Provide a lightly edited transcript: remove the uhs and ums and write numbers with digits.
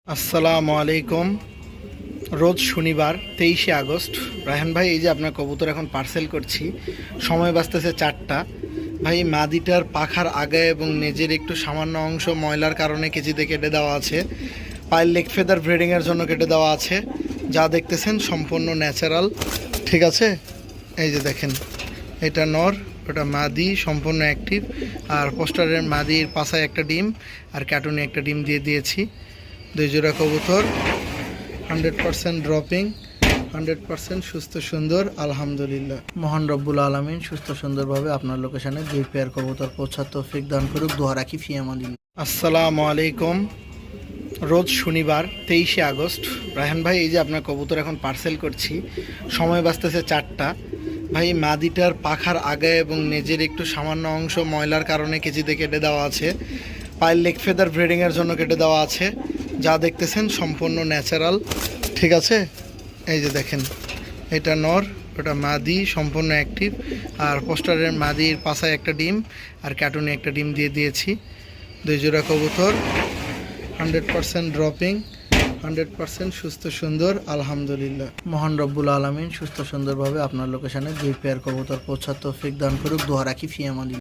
আসসালামু আলাইকুম। রোজ শনিবার 23শে আগস্ট। রায়হান ভাই, এই যে আপনার কবুতর এখন পার্সেল করছি। সময় বাঁচতেছে 4টা। ভাই, মাদিটার পাখার আগে এবং নেজের একটু সামান্য অংশ ময়লার কারণে কেজিতে কেটে দেওয়া আছে। পায়ের লেগ ফেদার ব্রিডিংয়ের জন্য কেটে দেওয়া আছে। যা দেখতেছেন সম্পূর্ণ ন্যাচারাল, ঠিক আছে? এই যে দেখেন, এটা নর, ওটা মাদি, সম্পূর্ণ অ্যাক্টিভ। আর পোস্টারের মাদির পাশায় একটা ডিম আর ক্যাটুনে একটা ডিম দিয়ে দিয়েছি। 2 জোড়া কবুতর, 100% ড্রপিং, 100% সুস্থ সুন্দর, আলহামদুলিল্লাহ। মহান রব্বুল আলমিন সুস্থ সুন্দরভাবে আপনার লোকেশনে 2 পেয়ার কবুতর পৌঁছার তৌফিক দান করুক। দোয়া রাখি, ফি আমানিল্লাহ। আসসালামু আলাইকুম। রোজ শনিবার 23শে আগস্ট। রায়হান ভাই, এই যে আপনার কবুতর এখন পার্সেল করছি। সময় বাঁচতেছে 4টা। ভাই, মাদিটার পাখার আগে এবং নেজের একটু সামান্য অংশ ময়লার কারণে কেজিতে কেটে দেওয়া আছে। পায়ের লেগ ফেদার ব্রিডিংয়ের জন্য কেটে দেওয়া আছে। যা দেখতেছেন সম্পূর্ণ ন্যাচারাল, ঠিক আছে? এই যে দেখেন, এটা নর, ওটা মাদি, সম্পূর্ণ অ্যাক্টিভ। আর পোস্টারের মাদির পাশায় একটা ডিম আর ক্যাটুনে একটা ডিম দিয়ে দিয়েছি। 2 জোড়া কবুতর, 100% ড্রপিং, 100% সুস্থ সুন্দর, আলহামদুলিল্লাহ। মহান রব্বুল আলমিন সুস্থ সুন্দরভাবে আপনার লোকেশনে 2 পেয়ার কবুতর পৌঁছার তৌফিক দান করুক। দোয়া রাখি, ফি আমানিল্লাহ।